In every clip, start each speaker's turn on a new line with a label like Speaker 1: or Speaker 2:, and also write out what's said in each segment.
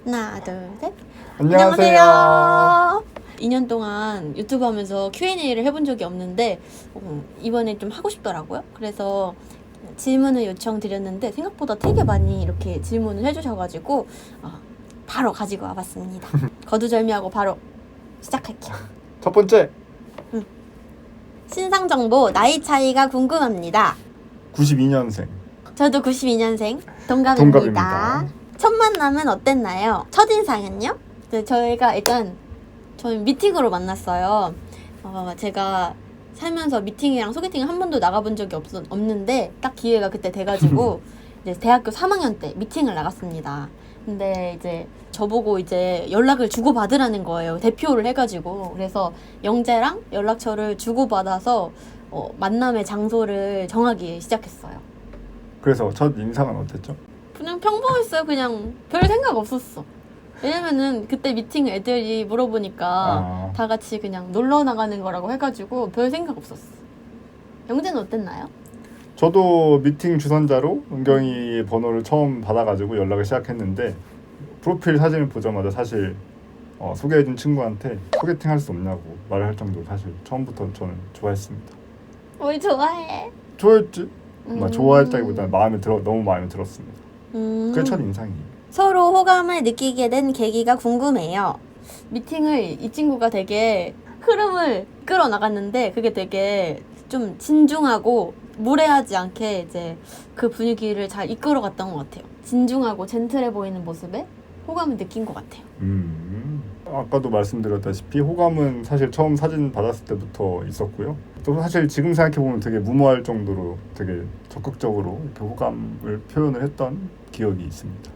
Speaker 1: 하나, 둘, 셋.
Speaker 2: 안녕하세요.
Speaker 1: 2년 동안 유튜브 하면서 Q&A를 해본 적이 없는데 이번에 좀 하고 싶더라고요. 그래서 질문을 요청드렸는데 생각보다 되게 많이 이렇게 질문을 해주셔가지고 바로 가지고 와봤습니다. 거두절미하고 바로 시작할게요.
Speaker 2: 첫 번째,
Speaker 1: 신상 정보 나이 차이가 궁금합니다.
Speaker 2: 92년생.
Speaker 1: 저도 92년생 동갑입니다.
Speaker 2: 동갑입니다.
Speaker 1: 첫 만남은 어땠나요? 첫인상은요? 저희가 일단 저희 미팅으로 만났어요. 제가 살면서 미팅이랑 소개팅을 한 번도 나가본 적이 없는데 딱 기회가 그때 돼가지고 이제 대학교 3학년 때 미팅을 나갔습니다. 근데 이제 저보고 이제 연락을 주고받으라는 거예요. 대표를 해가지고. 그래서 영재랑 연락처를 주고받아서 만남의 장소를 정하기 시작했어요.
Speaker 2: 그래서 첫 인상은 어땠죠?
Speaker 1: 그냥 평범했어요. 그냥 별 생각 없었어. 왜냐면은 그때 미팅 애들이 물어보니까 다 같이 그냥 놀러 나가는 거라고 해가지고 별 생각 없었어. 영재는 어땠나요?
Speaker 2: 저도 미팅 주선자로 은경이의 번호를 처음 받아가지고 연락을 시작했는데 프로필 사진을 보자마자 사실 소개해준 친구한테 소개팅 할 수 없냐고 말을 할 정도로 사실 처음부터 저는 좋아했습니다.
Speaker 1: 뭘 좋아해?
Speaker 2: 좋아했지? 좋아했다기보다는 너무 마음에 들었습니다. 그게 첫 인상이에요.
Speaker 1: 서로 호감을 느끼게 된 계기가 궁금해요. 미팅을 이 친구가 되게 흐름을 끌어 나갔는데 그게 되게 좀 진중하고 무례하지 않게 이제 그 분위기를 잘 이끌어갔던 것 같아요. 진중하고 젠틀해 보이는 모습에 호감을 느낀 것 같아요.
Speaker 2: 아까도 말씀드렸다시피 호감은 사실 처음 사진 받았을 때부터 있었고요. 또 사실 지금 생각해보면 되게 무모할 정도로 되게 적극적으로 이렇게 호감을 표현을 했던 기억이 있습니다.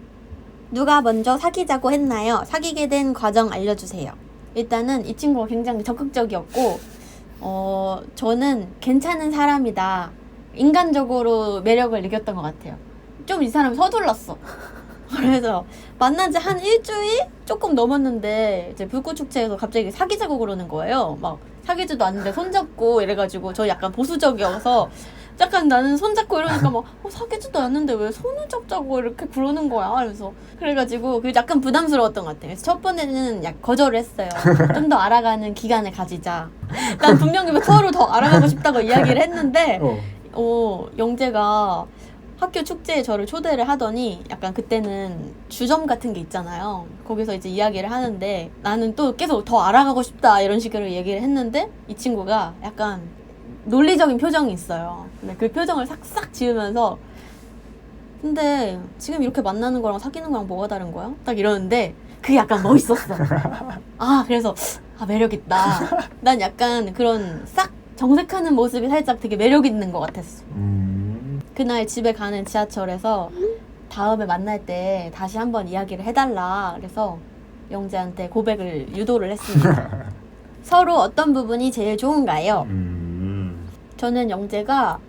Speaker 1: 누가 먼저 사귀자고 했나요? 사귀게 된 과정 알려주세요. 일단은 이 친구가 굉장히 적극적이었고 저는 괜찮은 사람이다. 인간적으로 매력을 느꼈던 것 같아요. 좀 이 사람이 서둘렀어. 그래서 만난 지 한 일주일 조금 넘었는데 이제 불꽃축제에서 갑자기 사귀자고 그러는 거예요. 막 사귀지도 않는데 손잡고 이래가지고 저 약간 보수적이어서 약간 나는 손잡고 이러니까 막 사귀지도 않는데 왜 손을 잡자고 이렇게 그러는 거야. 그래가지고 그게 약간 부담스러웠던 것 같아요. 그래서 첫 번에는 거절을 했어요. 좀 더 알아가는 기간을 가지자. 난 분명히 서로 더 알아가고 싶다고 이야기를 했는데 영재가 학교 축제에 저를 초대를 하더니 약간 그때는 주점 같은 게 있잖아요. 거기서 이제 이야기를 하는데 나는 또 계속 더 알아가고 싶다 이런 식으로 얘기를 했는데 이 친구가 약간 논리적인 표정이 있어요. 근데 그 표정을 싹싹 지으면서 근데 지금 이렇게 만나는 거랑 사귀는 거랑 뭐가 다른 거야? 딱 이러는데 그게 약간 멋있었어. 그래서 매력 있다. 난 약간 그런 싹 정색하는 모습이 살짝 되게 매력 있는 것 같았어. 그날 집에 가는 지하철에서 다음에 만날 때 다시 한번 이야기를 해달라. 그래서 영재한테 고백을 유도를 했습니다. 서로 어떤 부분이 제일 좋은가요? 저는 영재가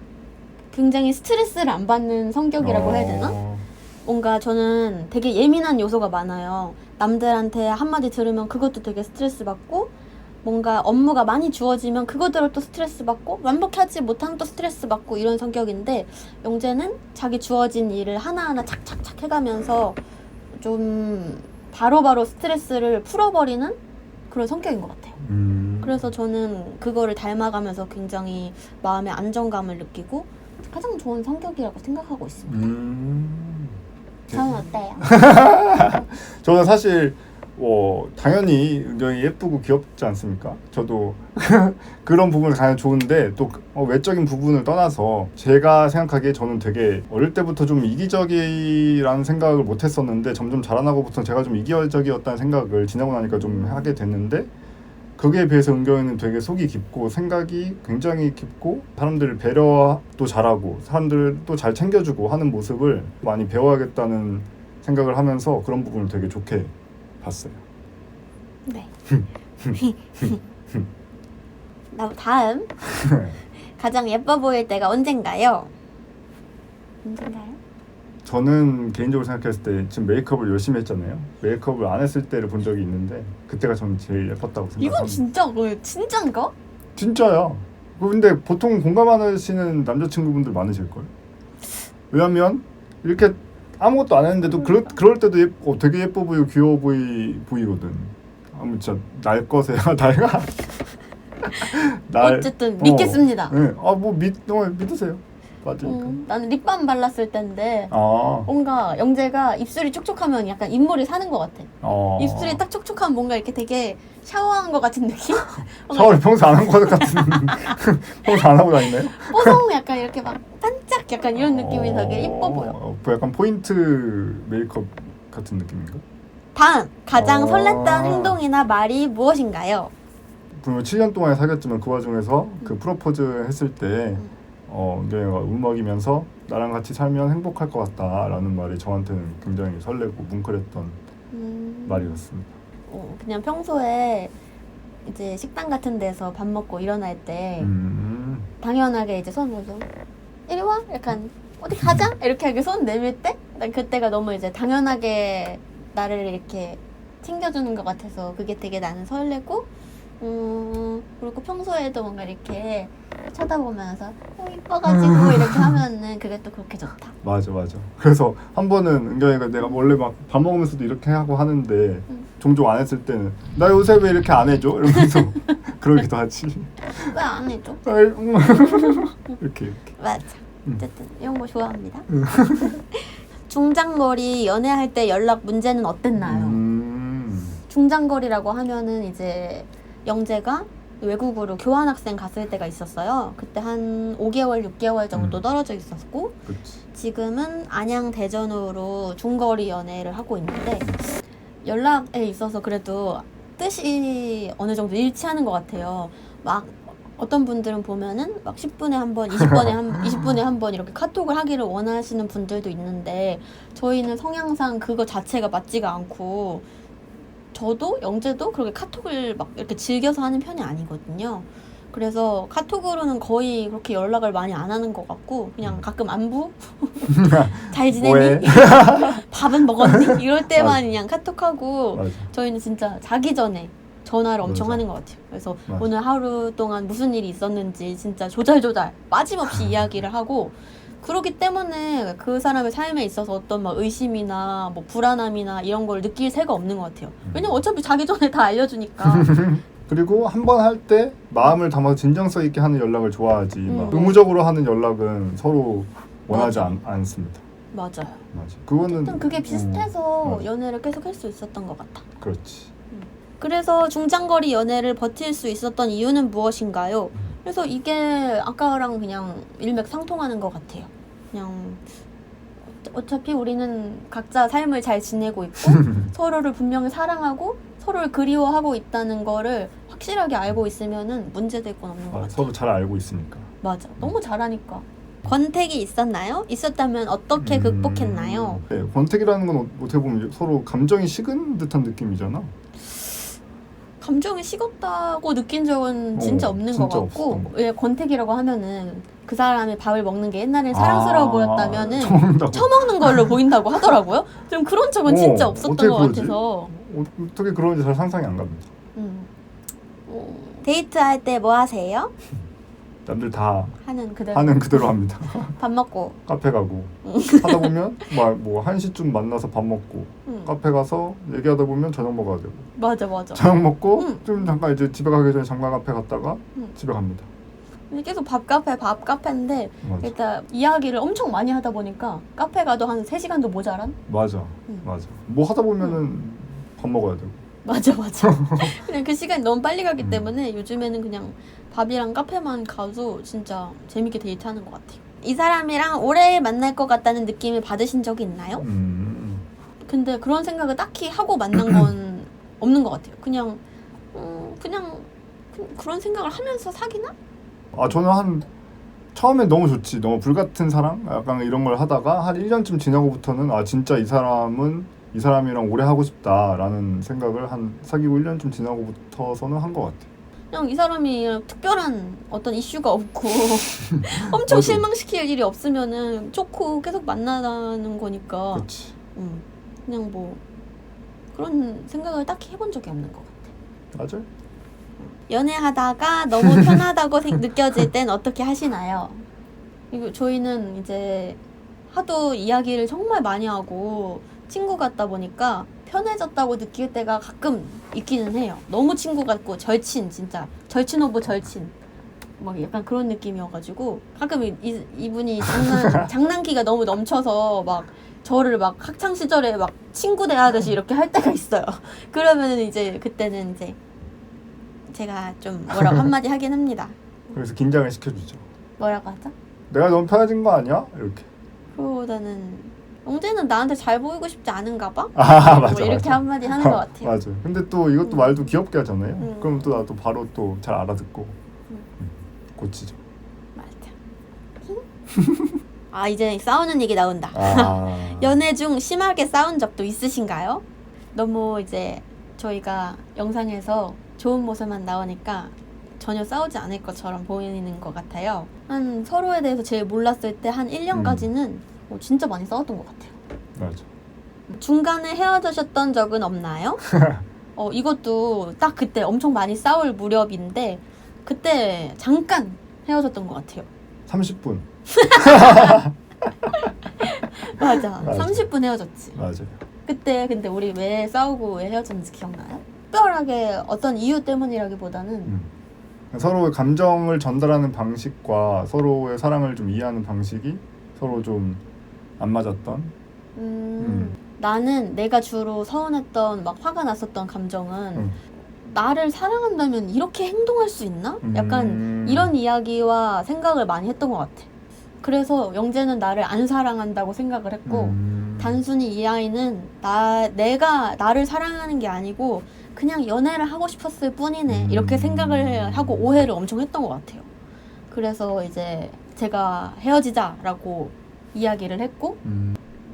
Speaker 1: 굉장히 스트레스를 안 받는 성격이라고 해야 되나? 뭔가 저는 되게 예민한 요소가 많아요. 남들한테 한마디 들으면 그것도 되게 스트레스 받고 뭔가 업무가 많이 주어지면 그거대로 또 스트레스 받고 완벽하지 못하면 또 스트레스 받고 이런 성격인데 영재는 자기 주어진 일을 하나하나 착착착 해가면서 좀 바로바로 스트레스를 풀어버리는 그런 성격인 것 같아요. 그래서 저는 그거를 닮아가면서 굉장히 마음의 안정감을 느끼고 가장 좋은 성격이라고 생각하고 있습니다. 저는 어때요?
Speaker 2: 저는 사실 당연히 은경이 예쁘고 귀엽지 않습니까? 저도 그런 부분은 당연히 좋은데 또 외적인 부분을 떠나서 제가 생각하기에 저는 되게 어릴 때부터 좀 이기적이라는 생각을 못 했었는데 점점 자라나고부터 제가 좀 이기적이었다는 생각을 지나고 나니까 좀 하게 됐는데 거기에 비해서 은경이는 되게 속이 깊고 생각이 굉장히 깊고 사람들을 배려도 잘하고 사람들도 잘 챙겨주고 하는 모습을 많이 배워야겠다는 생각을 하면서 그런 부분을 되게 좋게 봤어요.
Speaker 1: 네. 다음 가장 예뻐 보일 때가 언젠가요?
Speaker 2: 저는 개인적으로 생각했을 때 지금 메이크업을 열심히 했잖아요. 메이크업을 안 했을 때를 본 적이 있는데 그때가 저는 제일 예뻤다고 생각합니다.
Speaker 1: 이건 진짜인가?
Speaker 2: 진짜야. 근데 보통 공감하시는 남자친구분들 많으실걸? 왜냐면 이렇게 아무것도 안 했는데도 그럴 때도 되게 예뻐 보이고 귀여워 보이거든. 진짜 날 거세요. 나이가
Speaker 1: 어쨌든 믿겠습니다.
Speaker 2: 네. 믿으세요. 맞으니까.
Speaker 1: 나는 립밤 발랐을 때인데
Speaker 2: 아.
Speaker 1: 뭔가 영재가 입술이 촉촉하면 약간 인물이 사는 것 같아.
Speaker 2: 어.
Speaker 1: 입술이 딱 촉촉하면 뭔가 이렇게 되게 샤워한 것 같은 느낌?
Speaker 2: 샤워를 평소 안 한 것 같은 평소 안 하고 다니나요?
Speaker 1: 뽀송 약간 이렇게 막 반짝 약간 이런 느낌이 되게 예뻐 보여.
Speaker 2: 약간 포인트 메이크업 같은 느낌인가?
Speaker 1: 다음 가장
Speaker 2: 어.
Speaker 1: 설렜던 행동이나 말이 무엇인가요?
Speaker 2: 분명 7년 동안 사귀었지만 그 와중에서 그 프로포즈 했을 때 은경이가 울먹이면서 나랑 같이 살면 행복할 것 같다라는 말이 저한테는 굉장히 설레고 뭉클했던 말이었습니다.
Speaker 1: 그냥 평소에 이제 식당 같은 데서 밥 먹고 일어날 때 당연하게 이제 손 모서 이리 와? 약간 어디 가자? 이렇게 하게 손 내밀 때? 난 그때가 너무 이제 당연하게 나를 이렇게 챙겨주는 것 같아서 그게 되게 나는 설레고 그리고 평소에도 뭔가 이렇게 쳐다보면서 이뻐가지고 이렇게 하면은 그게 또 그렇게 좋다.
Speaker 2: 맞아. 그래서 한 번은 은경이가 내가 원래 막 밥 먹으면서도 이렇게 하고 하는데 종종 안 했을 때는 나 요새 왜 이렇게 안 해줘? 이러면서 그러기도 하지.
Speaker 1: 왜 안 해줘?
Speaker 2: 이렇게.
Speaker 1: 맞아. 어쨌든 이런 거 좋아합니다. 중장거리 연애할 때 연락 문제는 어땠나요? 중장거리라고 하면은 이제 영재가 외국으로 교환학생 갔을 때가 있었어요. 그때 한 5개월, 6개월 정도 떨어져 있었고
Speaker 2: 그치.
Speaker 1: 지금은 안양, 대전으로 중거리 연애를 하고 있는데 연락에 있어서 그래도 뜻이 어느 정도 일치하는 것 같아요. 막 어떤 분들은 보면은 막 10분에 한 번, 20분에 한 번 이렇게 카톡을 하기를 원하시는 분들도 있는데 저희는 성향상 그거 자체가 맞지가 않고 저도 영재도 그렇게 카톡을 막 이렇게 즐겨서 하는 편이 아니거든요. 그래서 카톡으로는 거의 그렇게 연락을 많이 안 하는 것 같고 그냥 가끔 안부? 잘 지내니? 밥은 먹었니? 이럴 때만 그냥 카톡하고
Speaker 2: 맞아.
Speaker 1: 저희는 진짜 자기 전에 전화를 엄청
Speaker 2: 맞아.
Speaker 1: 하는 것 같아요. 그래서
Speaker 2: 맞아.
Speaker 1: 오늘 하루 동안 무슨 일이 있었는지 진짜 조잘조잘 빠짐없이 이야기를 하고 그렇기 때문에 그 사람의 삶에 있어서 어떤 막 의심이나 뭐 불안함이나 이런 걸 느낄 새가 없는 것 같아요. 왜냐면 어차피 자기 전에 다 알려주니까.
Speaker 2: 그리고 한 번 할 때 마음을 담아서 진정성 있게 하는 연락을 좋아하지 막 의무적으로 하는 연락은 서로 원하지 않습니다.
Speaker 1: 맞아요.
Speaker 2: 맞아. 그거는
Speaker 1: 어쨌든 그게 비슷해서
Speaker 2: 맞아.
Speaker 1: 연애를 계속 할 수 있었던 것 같아.
Speaker 2: 그렇지.
Speaker 1: 그래서 중장거리 연애를 버틸 수 있었던 이유는 무엇인가요? 그래서 이게 아까랑 그냥 일맥상통하는 것 같아요. 그냥 어차피 우리는 각자 삶을 잘 지내고 있고 서로를 분명히 사랑하고 서로를 그리워하고 있다는 거를 확실하게 알고 있으면은 문제될 건 없는 것 같아요.
Speaker 2: 서로 잘 알고 있으니까.
Speaker 1: 맞아. 너무 잘하니까. 권태기 있었나요? 있었다면 어떻게 극복했나요?
Speaker 2: 네, 권태기라는 건 어떻게 보면 서로 감정이 식은 듯한 느낌이잖아.
Speaker 1: 감정이 식었다고 느낀 적은 진짜 없는 것 같고 왜 권태기라고 하면은 그 사람이 밥을 먹는 게 옛날엔 사랑스러워 보였다면은 처먹는 걸로 보인다고 하더라고요. 좀 그런 적은 진짜 없었던 것 같아서
Speaker 2: 어떻게 그런지 잘 상상이 안 갑니다.
Speaker 1: 데이트할 때 뭐 하세요?
Speaker 2: 남들 다
Speaker 1: 하는
Speaker 2: 그대로 합니다.
Speaker 1: 밥 먹고
Speaker 2: 카페 가고 하다 보면 뭐 1시쯤 만나서 밥 먹고 카페 가서 얘기하다 보면 저녁 먹어야 되고
Speaker 1: 맞아
Speaker 2: 저녁 먹고 좀 잠깐 이제 집에 가기 전에 잠깐 카페 갔다가 집에 갑니다.
Speaker 1: 계속 밥 카페인데
Speaker 2: 맞아.
Speaker 1: 일단 이야기를 엄청 많이 하다 보니까 카페 가도 한 3시간도 모자란?
Speaker 2: 맞아. 뭐 하다 보면은 밥 먹어야 되고
Speaker 1: 맞아 그냥 그 시간이 너무 빨리 가기 때문에 요즘에는 그냥 밥이랑 카페만 가도 진짜 재밌게 데이트하는 것 같아요. 이 사람이랑 오래 만날 것 같다는 느낌을 받으신 적이 있나요? 근데 그런 생각을 딱히 하고 만난 건 없는 것 같아요. 그냥 그런 생각을 하면서 사귀나?
Speaker 2: 저는 처음엔 너무 좋지. 너무 불같은 사랑? 약간 이런 걸 하다가 한 1년쯤 지나고부터는 진짜 이 사람이랑 오래 하고 싶다라는 생각을 사귀고 1년쯤 지나고부터서는 한 것 같아.
Speaker 1: 그냥 이 사람이 특별한 어떤 이슈가 없고 엄청
Speaker 2: 맞아.
Speaker 1: 실망시킬 일이 없으면은 좋고 계속 만나는 거니까
Speaker 2: 그렇지.
Speaker 1: 그냥 뭐 그런 생각을 딱히 해본 적이 없는 것 같아.
Speaker 2: 맞아요.
Speaker 1: 연애하다가 너무 편하다고 느껴질 땐 어떻게 하시나요? 이거 저희는 이제 하도 이야기를 정말 많이 하고 친구 같다 보니까 편해졌다고 느낄 때가 가끔 있기는 해요. 너무 친구 같고 절친, 진짜 절친 오브 절친 막 약간 그런 느낌이어가지고 가끔 이분이 장난기가 너무 넘쳐서 막 저를 막 학창 시절에 막 친구 대하듯이 이렇게 할 때가 있어요. 그러면은 이제 그때는 이제 제가 좀 뭐라고 한마디 하긴 합니다.
Speaker 2: 그래서 긴장을 시켜주죠.
Speaker 1: 뭐라고 하죠?
Speaker 2: 내가 너무 편해진 거 아니야? 이렇게.
Speaker 1: 그거보다는 영재는 나한테 잘 보이고 싶지 않은가 봐?
Speaker 2: 아 맞아.
Speaker 1: 뭐 이렇게
Speaker 2: 맞아.
Speaker 1: 한마디 하는 것 같아요.
Speaker 2: 맞아. 근데 또 이것도 말도 귀엽게 하잖아요. 그럼 또 나도 바로 또 잘 알아듣고 고치죠.
Speaker 1: 맞아. 아 이제 싸우는 얘기 나온다.
Speaker 2: 아.
Speaker 1: 연애 중 심하게 싸운 적도 있으신가요? 너무 이제 저희가 영상에서 좋은 모습만 나오니까 전혀 싸우지 않을 것처럼 보이는 것 같아요. 한 서로에 대해서 제일 몰랐을 때 한 1년까지는 진짜 많이 싸웠던 것 같아요.
Speaker 2: 맞아.
Speaker 1: 중간에 헤어지셨던 적은 없나요? 이것도 딱 그때 엄청 많이 싸울 무렵인데 그때 잠깐 헤어졌던 것 같아요.
Speaker 2: 30분.
Speaker 1: 맞아.
Speaker 2: 맞아.
Speaker 1: 30분 헤어졌지.
Speaker 2: 맞아요.
Speaker 1: 그때 근데 우리 왜 싸우고 왜 헤어졌는지 기억나요? 특별하게 어떤 이유 때문이라기보다는
Speaker 2: 서로의 감정을 전달하는 방식과 서로의 사랑을 좀 이해하는 방식이 서로 좀 안 맞았던.
Speaker 1: 나는 내가 주로 서운했던 막 화가 났었던 감정은 나를 사랑한다면 이렇게 행동할 수 있나? 약간 이런 이야기와 생각을 많이 했던 것 같아. 그래서 영재는 나를 안 사랑한다고 생각을 했고 단순히 이 아이는 내가 나를 사랑하는 게 아니고 그냥 연애를 하고 싶었을 뿐이네 이렇게 생각을 하고 오해를 엄청 했던 것 같아요. 그래서 이제 제가 헤어지자라고 이야기를 했고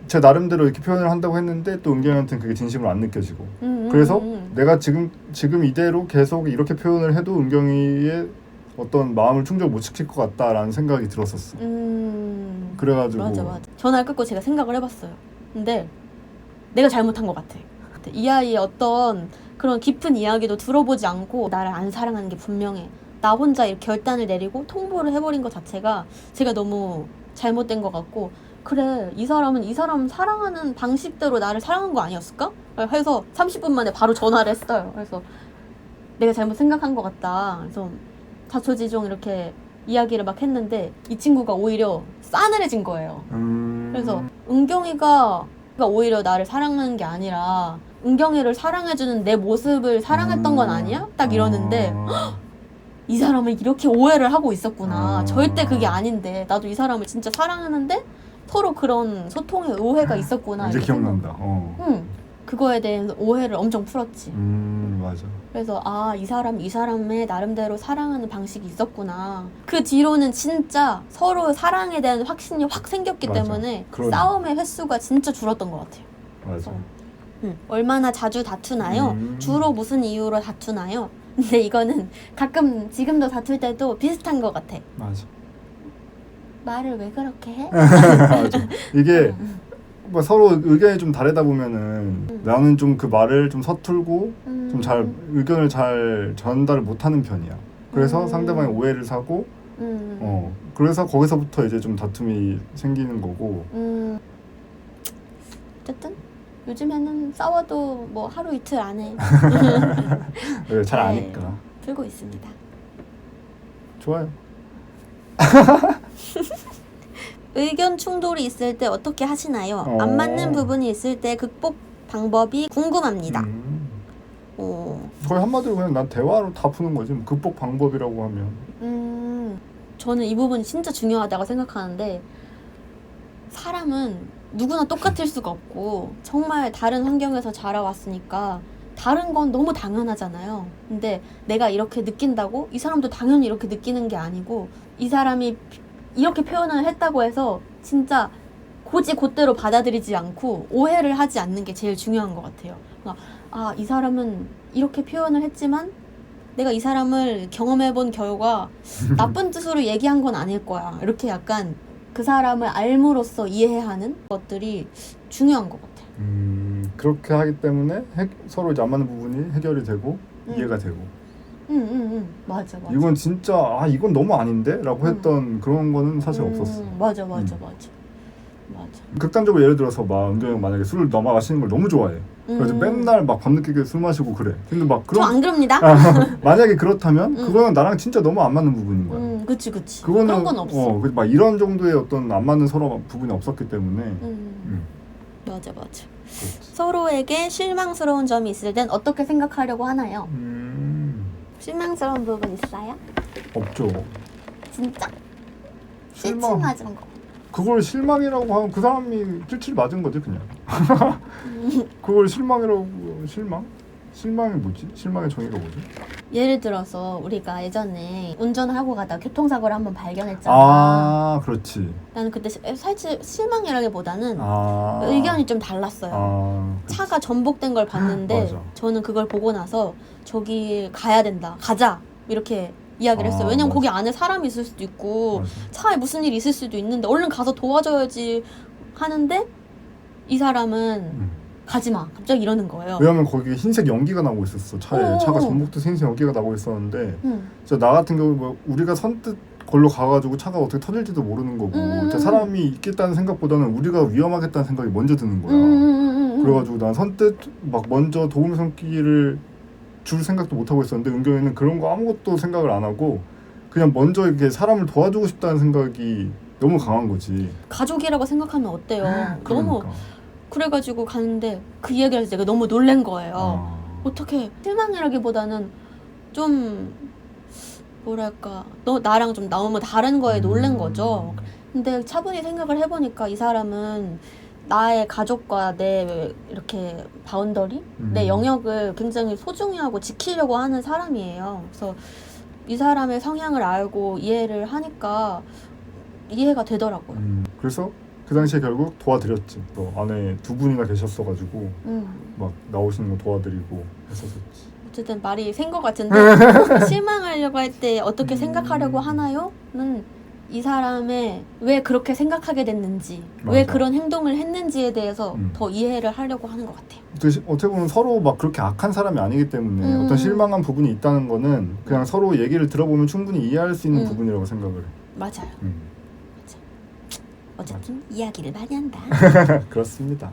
Speaker 2: 제 나름대로 이렇게 표현을 한다고 했는데 또 은경이한테는 그게 진심으로 안 느껴지고 그래서 내가 지금 이대로 계속 이렇게 표현을 해도 은경이의 어떤 마음을 충족 못 시킬 것 같다라는 생각이 들었었어. 그래가지고
Speaker 1: 맞아. 전화를 끊고 제가 생각을 해봤어요. 근데 내가 잘못한 것 같아. 이 아이의 어떤 그런 깊은 이야기도 들어보지 않고 나를 안 사랑하는 게 분명해. 나 혼자 이렇게 결단을 내리고 통보를 해버린 것 자체가 제가 너무 잘못된 것 같고 그래 이 사람 사랑하는 방식대로 나를 사랑한 거 아니었을까? 해서 30분 만에 바로 전화를 했어요. 그래서 내가 잘못 생각한 것 같다. 그래서 자초지종 이렇게 이야기를 막 했는데 이 친구가 오히려 싸늘해진 거예요. 그래서 은경이가 오히려 나를 사랑하는 게 아니라 은경이를 사랑해주는 내 모습을 사랑했던 건 아니야? 딱 이러는데 이 사람은 이렇게 오해를 하고 있었구나. 절대 그게 아닌데 나도 이 사람을 진짜 사랑하는데 서로 그런 소통에 오해가 있었구나.
Speaker 2: 이제 기억난다.
Speaker 1: 그거에 대해서 오해를 엄청 풀었지.
Speaker 2: 맞아.
Speaker 1: 그래서 이 사람의 나름대로 사랑하는 방식이 있었구나. 그 뒤로는 진짜 서로 사랑에 대한 확신이 확 생겼기
Speaker 2: 맞아.
Speaker 1: 때문에
Speaker 2: 그러네.
Speaker 1: 싸움의 횟수가 진짜 줄었던 것 같아요.
Speaker 2: 맞아.
Speaker 1: 얼마나 자주 다투나요? 주로 무슨 이유로 다투나요? 근데 이거는 가끔 지금도 다툴 때도 비슷한 것 같아.
Speaker 2: 맞아.
Speaker 1: 말을 왜 그렇게 해?
Speaker 2: 맞아. 이게 뭐 서로 의견이 좀 다르다 보면은 나는 좀 그 말을 좀 서툴고 좀 잘 의견을 잘 전달을 못하는 편이야. 그래서 상대방이 오해를 사고 그래서 거기서부터 이제 좀 다툼이 생기는 거고.
Speaker 1: 어쨌든 요즘에는 싸워도 뭐 하루 이틀 안에
Speaker 2: 네, 잘 아니까.
Speaker 1: 풀고 있습니다.
Speaker 2: 좋아요.
Speaker 1: 의견 충돌이 있을 때 어떻게 하시나요? 안 맞는 부분이 있을 때 극복 방법이 궁금합니다.
Speaker 2: 거의 한마디로 그냥 난 대화로 다 푸는 거지. 뭐 극복 방법이라고 하면.
Speaker 1: 저는 이 부분이 진짜 중요하다고 생각하는데 사람은 누구나 똑같을 수가 없고 정말 다른 환경에서 자라왔으니까 다른 건 너무 당연하잖아요. 근데 내가 이렇게 느낀다고 이 사람도 당연히 이렇게 느끼는 게 아니고 이 사람이 이렇게 표현을 했다고 해서 진짜 곧대로 받아들이지 않고 오해를 하지 않는 게 제일 중요한 것 같아요. 그러니까 이 사람은 이렇게 표현을 했지만 내가 이 사람을 경험해본 결과 나쁜 뜻으로 얘기한 건 아닐 거야. 이렇게 약간 그 사람을 알므로써 이해하는 것들이 중요한 것 같아요.
Speaker 2: 그렇게 하기 때문에 서로 이제 안 맞는 부분이 해결이 되고 이해가 되고.
Speaker 1: 맞아.
Speaker 2: 이건 진짜 이건 너무 아닌데? 라고 했던 그런 거는 사실 없었어.
Speaker 1: 맞아. 맞아.
Speaker 2: 극단적으로 예를 들어서 막 은경이가 만약에 술을 너무 마시는 걸 너무 좋아해. 그래서 맨날 막 밤늦게 술 마시고 그래. 근데 막
Speaker 1: 저 안 그럽니다.
Speaker 2: 만약에 그렇다면 그거는 나랑 진짜 너무 안 맞는 부분인 거야.
Speaker 1: 그치.
Speaker 2: 그거는
Speaker 1: 그런 건 없어.
Speaker 2: 막 이런 정도의 어떤 안 맞는 서로 부분이 없었기 때문에.
Speaker 1: 맞아.
Speaker 2: 그렇지.
Speaker 1: 서로에게 실망스러운 점이 있을 땐 어떻게 생각하려고 하나요? 실망스러운 부분 있어요?
Speaker 2: 없죠.
Speaker 1: 진짜?
Speaker 2: 실망.
Speaker 1: 찔찔 맞은 거.
Speaker 2: 그걸 실망이라고 하면 그 사람이 찔찔 맞은 거지 그냥. 그걸 실망이라고 실망이 뭐지? 실망의 정의가 뭐지?
Speaker 1: 예를 들어서 우리가 예전에 운전을 하고 가다가 교통사고를 한번 발견했잖아.
Speaker 2: 아, 그렇지.
Speaker 1: 나는 그때 사실 실망이라기보다는 의견이 좀 달랐어요. 차가 전복된 걸 봤는데
Speaker 2: 맞아.
Speaker 1: 저는 그걸 보고 나서 저기 가야 된다. 가자. 이렇게 이야기를 했어요. 왜냐면
Speaker 2: 맞아.
Speaker 1: 거기 안에 사람이 있을 수도 있고
Speaker 2: 맞아.
Speaker 1: 차에 무슨 일이 있을 수도 있는데 얼른 가서 도와줘야지 하는데 이 사람은 가지마. 갑자기 이러는 거예요.
Speaker 2: 왜냐면 거기 흰색 연기가 나고 있었어. 차에. 차가 전복돼서 흰색 연기가 나고 있었는데 진짜 나 같은 경우 뭐 우리가 선뜻 걸로 가가지고 차가 어떻게 터질지도 모르는 거고 진짜 사람이 있겠다는 생각보다는 우리가 위험하겠다는 생각이 먼저 드는 거야. 그래가지고 난 선뜻 막 먼저 도움 손길을 줄 생각도 못 하고 있었는데 은경이는 그런 거 아무것도 생각을 안 하고 그냥 먼저 이렇게 사람을 도와주고 싶다는 생각이 너무 강한 거지.
Speaker 1: 가족이라고 생각하면 어때요?
Speaker 2: 그러니까.
Speaker 1: 너무 그래가지고 가는데 그 이야기를 해서 제가 너무 놀란 거예요. 어떻게 실망이라기보다는 좀 뭐랄까 나랑 좀 너무 다른 거에 놀란 거죠. 근데 차분히 생각을 해보니까 이 사람은 나의 가족과 내 이렇게 바운더리, 내 영역을 굉장히 소중히 하고 지키려고 하는 사람이에요. 그래서 이 사람의 성향을 알고 이해를 하니까 이해가 되더라고요.
Speaker 2: 그래서 그 당시에 결국 도와드렸지. 또 안에 두 분이나 계셨어가지고 막 나오시는 거 도와드리고 했었었지.
Speaker 1: 어쨌든 말이 센 것 같은데 실망하려고 할 때 어떻게 생각하려고 하나요?는 이 사람의 왜 그렇게 생각하게 됐는지,
Speaker 2: 맞아.
Speaker 1: 왜 그런 행동을 했는지에 대해서 더 이해를 하려고 하는 것 같아요.
Speaker 2: 어떻게 보면 서로 막 그렇게 악한 사람이 아니기 때문에 어떤 실망한 부분이 있다는 거는 그냥 서로 얘기를 들어보면 충분히 이해할 수 있는 부분이라고 생각을 해.
Speaker 1: 맞아요. 어쨌든 이야기를 많이 한다.
Speaker 2: 그렇습니다.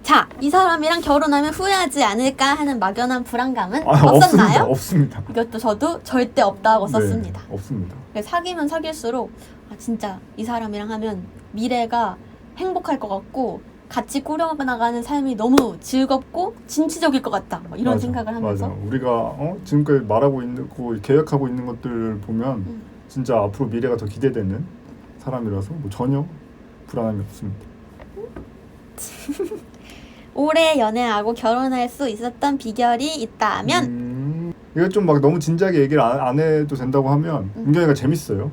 Speaker 1: 자, 이 사람이랑 결혼하면 후회하지 않을까 하는 막연한 불안감은 없었나요?
Speaker 2: 없습니다.
Speaker 1: 이것도 저도 절대 없다고 썼습니다.
Speaker 2: 없습니다.
Speaker 1: 사귀면 사귈수록 진짜 이 사람이랑 하면 미래가 행복할 것 같고 같이 꾸려나가는 삶이 너무 즐겁고 진취적일 것 같다. 이런 생각을 하면서
Speaker 2: 우리가 지금까지 말하고 있는 거 계획하고 있는 것들을 보면 진짜 앞으로 미래가 더 기대되는 사람이라서 전혀 불안함이 없습니다.
Speaker 1: 오래 연애하고 결혼할 수 있었던 비결이 있다면?
Speaker 2: 이거 좀 막 너무 진지하게 얘기를 안 해도 된다고 하면 은경이가 재밌어요.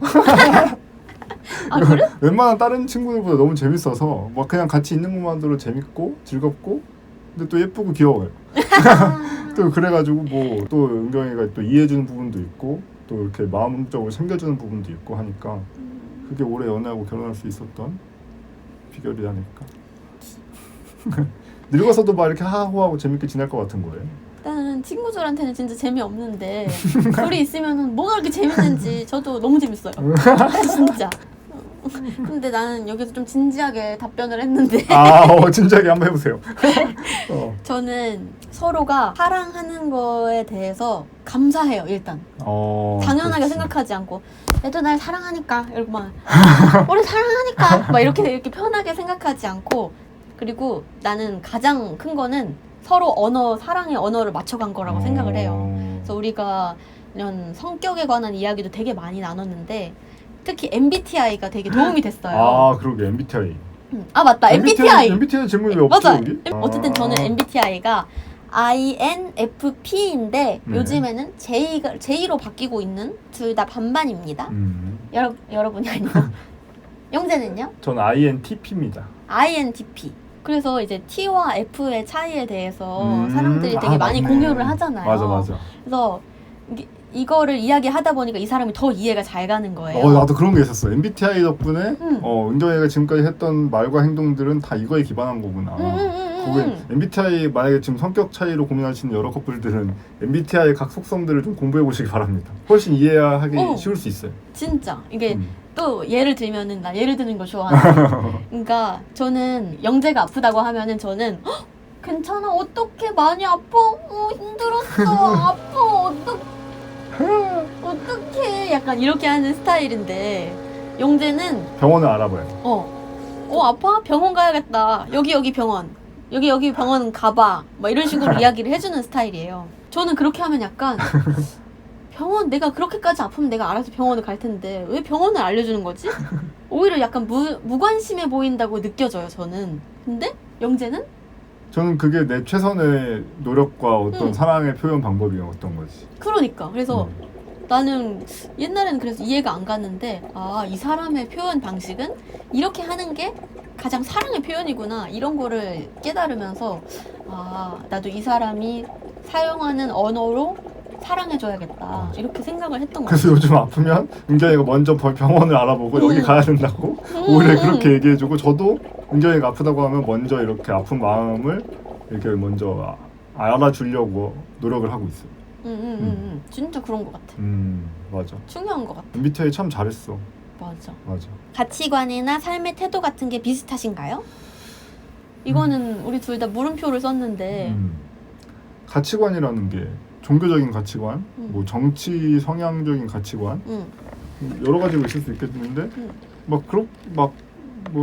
Speaker 1: 아, 그래?
Speaker 2: 웬만한 다른 친구들보다 너무 재밌어서 막 그냥 같이 있는 것만으로 재밌고 즐겁고 근데 또 예쁘고 귀여워요. 또 그래가지고 뭐 또 은경이가 또 이해해주는 부분도 있고 또 이렇게 마음적으로 챙겨주는 부분도 있고 하니까 그게 오래 연애하고 결혼할 수 있었던 비결이 아닐까. 늙어서도 막 이렇게 하하호하고 재밌게 지낼 것 같은 거예요.
Speaker 1: 일단은 친구들한테는 진짜 재미없는데 둘이 있으면은 뭐가 그렇게 재밌는지 저도 너무 재밌어요. 진짜. 근데 나는 여기서 좀 진지하게 답변을 했는데
Speaker 2: 진지하게 한번 해보세요.
Speaker 1: 저는 서로가 사랑하는 거에 대해서 감사해요. 일단 당연하게
Speaker 2: 그렇지.
Speaker 1: 생각하지 않고 얘도 날 사랑하니까 이러고 막 우리 사랑하니까 막 이렇게 편하게 생각하지 않고 그리고 나는 가장 큰 거는 서로 사랑의 언어를 맞춰간 거라고 생각을 해요. 그래서 우리가 이런 성격에 관한 이야기도 되게 많이 나눴는데 특히 MBTI가 되게 도움이 됐어요.
Speaker 2: 그러게 MBTI.
Speaker 1: 맞다. MBTI
Speaker 2: 질문이 왜 없지?
Speaker 1: 맞아.
Speaker 2: 여기?
Speaker 1: 어쨌든 저는 MBTI가 INFP인데 요즘에는 J로 바뀌고 있는 둘 다 반반입니다. 여러분이 아니고 영재는요?
Speaker 2: 저는 INTP입니다.
Speaker 1: INTP. 그래서 이제 T와 F의 차이에 대해서 사람들이 되게 많이
Speaker 2: 맞네.
Speaker 1: 공유를 하잖아요.
Speaker 2: 맞아.
Speaker 1: 그래서 이거를 이야기하다 보니까 이 사람이 더 이해가 잘 가는 거예요.
Speaker 2: 나도 그런 게 있었어. MBTI 덕분에 은경이가 지금까지 했던 말과 행동들은 다 이거에 기반한 거구나. 그게 MBTI 만약에 지금 성격 차이로 고민하시는 여러 커플들은 MBTI 각 속성들을 좀 공부해 보시기 바랍니다. 훨씬 이해하기 쉬울 수 있어요.
Speaker 1: 진짜 이게 또 예를 들면은 나 예를 드는 거 좋아하는. 그러니까 저는 영재가 아프다고 하면은 저는 "헉, 괜찮아 어떡해 많이 아파 힘들었어 아파 어떡해 약간 이렇게 하는 스타일인데 영재는
Speaker 2: 병원을 알아봐요.
Speaker 1: 아파 병원 가야겠다 여기 병원 여기 병원 가봐 막 이런 식으로 이야기를 해주는 스타일이에요. 저는 그렇게 하면 약간 병원 내가 그렇게까지 아프면 내가 알아서 병원을 갈 텐데 왜 병원을 알려주는 거지? 오히려 약간 무관심해 보인다고 느껴져요 저는. 근데 영재는
Speaker 2: 저는 그게 내 최선의 노력과 어떤 사랑의 표현 방법이었던 거지.
Speaker 1: 그러니까 그래서 나는 옛날에는 그래서 이해가 안 갔는데 이 사람의 표현 방식은 이렇게 하는 게 가장 사랑의 표현이구나 이런 거를 깨달으면서 나도 이 사람이 사용하는 언어로 사랑해줘야겠다 이렇게 생각을 했던 거예요.
Speaker 2: 그래서 요즘 아프면 은경이가 먼저 병원을 알아보고 여기 가야 된다고 오히려 그렇게 얘기해주고 저도 은경이가 아프다고 하면 먼저 이렇게 아픈 마음을 이렇게 먼저 알아주려고 노력을 하고 있어요.
Speaker 1: 진짜 그런 것 같아.
Speaker 2: 맞아.
Speaker 1: 중요한 것 같아.
Speaker 2: MBTI 참 잘했어.
Speaker 1: 맞아.
Speaker 3: 가치관이나 삶의 태도 같은 게 비슷하신가요?
Speaker 1: 이거는 우리 둘 다 물음표를 썼는데
Speaker 2: 가치관이라는 게 종교적인 가치관, 뭐 정치 성향적인 가치관 여러 가지가 있을 수 있겠는데 뭐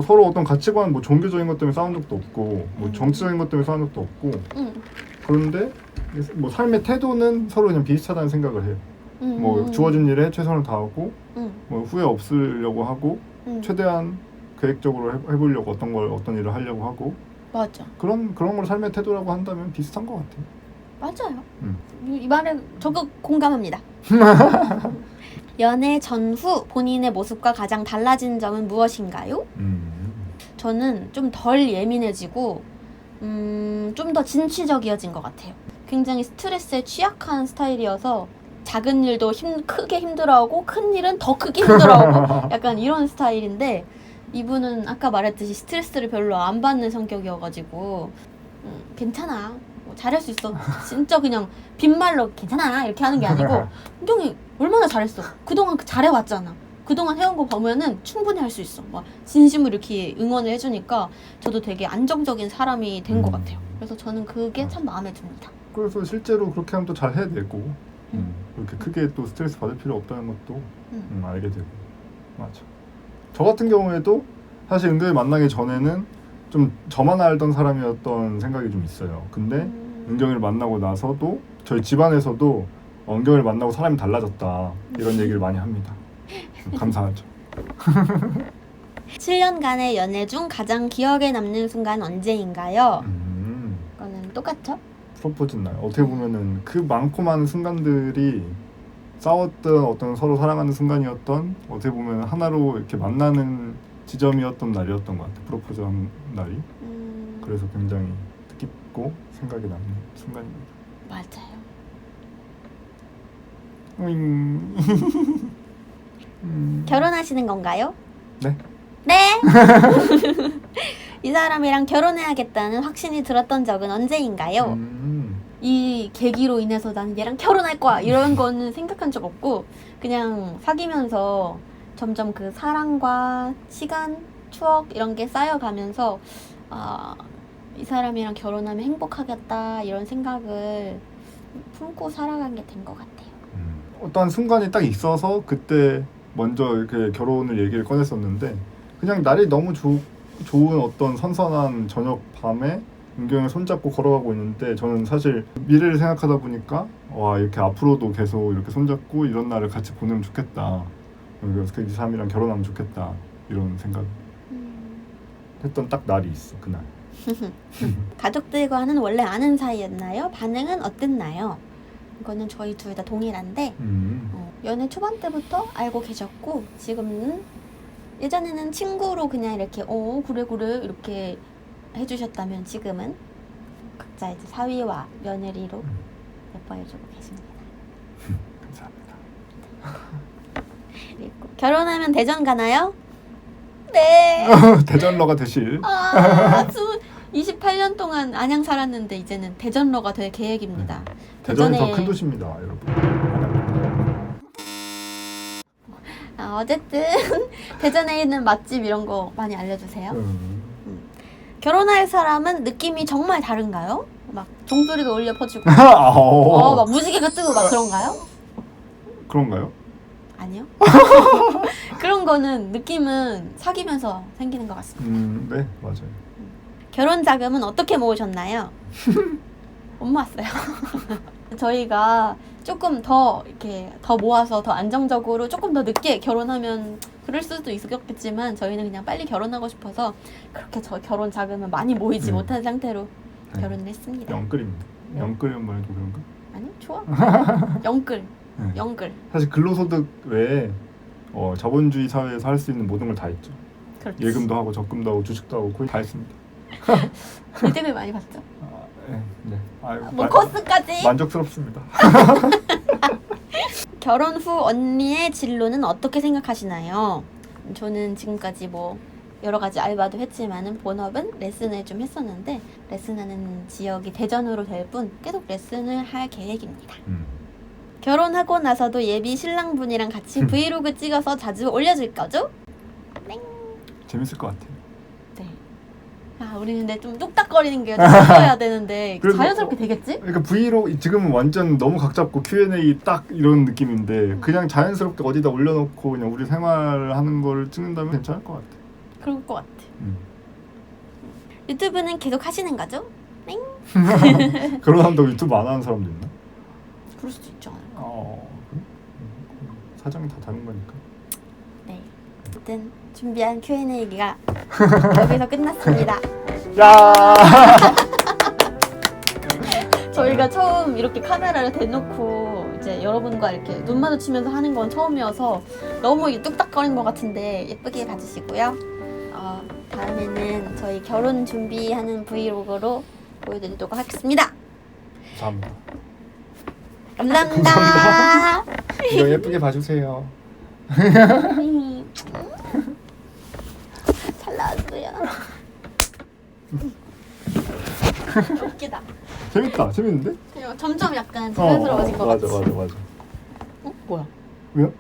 Speaker 2: 서로 어떤 가치관, 뭐 종교적인 것 때문에 싸운 적도 없고, 뭐 정치적인 것 때문에 싸운 적도 없고, 그런데 뭐 삶의 태도는 서로 그냥 비슷하다는 생각을 해요. 뭐 주어진 일에 최선을 다하고, 뭐 후회 없으려고 하고, 최대한 계획적으로 해보려고 어떤 일을 하려고 하고,
Speaker 1: 맞아.
Speaker 2: 그런 걸 삶의 태도라고 한다면 비슷한 것 같아요.
Speaker 1: 맞아요. 이 말에 적극 공감합니다.
Speaker 3: 연애 전후 본인의 모습과 가장 달라진 점은 무엇인가요?
Speaker 1: 저는 좀 덜 예민해지고 좀 더 진취적이어진 것 같아요. 굉장히 스트레스에 취약한 스타일이어서 작은 일도 크게 힘들어하고 큰 일은 더 크게 힘들어하고 약간 이런 스타일인데 이분은 아까 말했듯이 스트레스를 별로 안 받는 성격이어가지고 괜찮아 뭐 잘할 수 있어 진짜 그냥 빈말로 괜찮아 이렇게 하는 게 아니고 은경이 얼마나 잘했어 그동안 잘해왔잖아 그동안 해온 거 보면은 충분히 할 수 있어 막 진심으로 이렇게 응원을 해주니까 저도 되게 안정적인 사람이 된 것 같아요. 그래서 저는 그게 참 마음에 듭니다.
Speaker 2: 그래서 실제로 그렇게 하면 또 잘 해내고 그렇게 크게 또 스트레스 받을 필요 없다는 것도 알게 되고. 맞아. 저 같은 경우에도 사실 은근히 만나기 전에는 좀 저만 알던 사람이었던 생각이 좀 있어요. 근데 은경이를 만나고 나서도 저희 집안에서도 은경이를 만나고 사람이 달라졌다 이런 얘기를 많이 합니다. 감사하죠.
Speaker 3: 7년간의 연애 중 가장 기억에 남는 순간 언제인가요?
Speaker 1: 이거는 똑같죠?
Speaker 2: 프로포즈 날 어떻게 보면은 그 많고 많은 순간들이 싸웠던 어떤 서로 사랑하는 순간이었던 어떻게 보면 하나로 이렇게 만나는 지점이었던 날이었던 것 같아요. 프로포즈 한 날이. 그래서 굉장히 뜻깊고 생각이 남는 순간입니다.
Speaker 1: 맞아요.
Speaker 3: 결혼하시는 건가요?
Speaker 2: 네.
Speaker 3: 네! 이 사람이랑 결혼해야겠다는 확신이 들었던 적은 언제인가요?
Speaker 1: 이 계기로 인해서 나는 얘랑 결혼할 거야 이런 거는 생각한 적 없고 그냥 사귀면서 점점 그 사랑과 시간, 추억 이런 게 쌓여가면서 이 사람이랑 결혼하면 행복하겠다 이런 생각을 품고 살아간 게 된 것 같아요.
Speaker 2: 어떤 순간이 딱 있어서 그때 먼저 이렇게 결혼을 얘기를 꺼냈었는데 그냥 날이 너무 좋은 어떤 선선한 저녁 밤에 은경이 손잡고 걸어가고 있는데 저는 사실 미래를 생각하다 보니까 와 이렇게 앞으로도 계속 이렇게 손잡고 이런 날을 같이 보내면 좋겠다. 그래서 그 사람이랑 결혼하면 좋겠다 이런 생각 했던 딱 날이 있어 그날.
Speaker 3: 가족들과는 원래 아는 사이였나요? 반응은 어땠나요? 이거는 저희 둘 다 동일한데 연애 초반 때부터 알고 계셨고 지금은 예전에는 친구로 그냥 이렇게 그래 이렇게 해주셨다면 지금은 각자 이제 사위와 며느리로 예뻐해주고 계십니다.
Speaker 2: 감사합니다.
Speaker 3: 그리고 결혼하면 대전 가나요? 네.
Speaker 2: 대전러가 되실.
Speaker 1: 28년 동안 안양 살았는데 이제는 대전러가 될 계획입니다.
Speaker 2: 대전이 더 큰 도시입니다, 여러분.
Speaker 1: 어쨌든 대전에 있는 맛집 이런 거 많이 알려주세요.
Speaker 2: 음.
Speaker 1: 결혼할 사람은 느낌이 정말 다른가요? 막 종소리가 울려 퍼지고 막 무지개가 뜨고 막 그런가요?
Speaker 2: 그런가요?
Speaker 1: 아니요. 그런 거는 느낌은 사귀면서 생기는 것 같습니다.
Speaker 2: 네, 맞아요.
Speaker 1: 결혼 자금은 어떻게 모으셨나요? 못 모았어요. 저희가 조금 더 이렇게 더 모아서 더 안정적으로 조금 더 늦게 결혼하면 그럴 수도 있었겠지만 저희는 그냥 빨리 결혼하고 싶어서 그렇게 저 결혼 자금은 많이 모이지 못한 상태로
Speaker 2: 네.
Speaker 1: 결혼을 했습니다.
Speaker 2: 영끌입니다. 영끌만 해도 그런가?
Speaker 1: 아니 좋아. 영끌.
Speaker 2: 네.
Speaker 1: 영끌.
Speaker 2: 사실 근로소득 외에 자본주의 사회에서 할 수 있는 모든 걸 다 했죠.
Speaker 1: 그렇지.
Speaker 2: 예금도 하고 적금도 하고 주식도 하고 거의 다 했습니다.
Speaker 1: 이득을 많이 봤죠.
Speaker 2: 네. 아유,
Speaker 1: 뭐 코스까지.
Speaker 2: 만족스럽습니다.
Speaker 1: 결혼 후 언니의 진로는 어떻게 생각하시나요? 저는 지금까지 뭐 여러 가지 알바도 했지만은 본업은 레슨을 좀 했었는데 레슨하는 지역이 대전으로 될 뿐 계속 레슨을 할 계획입니다. 결혼하고 나서도 예비 신랑분이랑 같이 브이로그 찍어서 자주 올려줄 거죠?
Speaker 2: 재밌을 것 같아요.
Speaker 1: 네. 아, 우리 근데 좀 뚝딱거리는 게 있어야 되는데
Speaker 2: 그래도
Speaker 1: 자연스럽게 되겠지?
Speaker 2: 그러니까 브이로그 지금은 완전 너무 각 잡고 Q&A 딱 이런 느낌인데 그냥 자연스럽게 어디다 올려놓고 그냥 우리 생활하는 걸 찍는다면 괜찮을 것 같아.
Speaker 1: 그럴 것 같아. 유튜브는 계속 하시는 거죠? 땡.
Speaker 2: 결혼한다고 유튜브 안 하는 사람도 있나?
Speaker 1: 그럴 수도 있죠.
Speaker 2: 그래? 사정이 다 다른 거니까.
Speaker 1: 네. 아무튼 준비한 Q&A가 여기서 끝났습니다.
Speaker 2: 야!
Speaker 1: 저희가 처음 이렇게 카메라를 대놓고 이제 여러분과 이렇게 눈 마주치면서 하는 건 처음이어서 너무 뚝딱거리는 것 같은데 예쁘게 봐주시고요. 다음에는 저희 결혼 준비하는 브이로그로 보여드리도록 하겠습니다.
Speaker 2: 감사합니다.
Speaker 1: 감사합니다.
Speaker 2: 이거 예쁘게 봐주세요.
Speaker 1: 잘 나왔어요. 웃기다.
Speaker 2: 재밌다. 재밌는데?
Speaker 1: 점점 약간 자연스러워진 것 같지?
Speaker 2: 맞아.
Speaker 1: 뭐야?
Speaker 2: 왜요?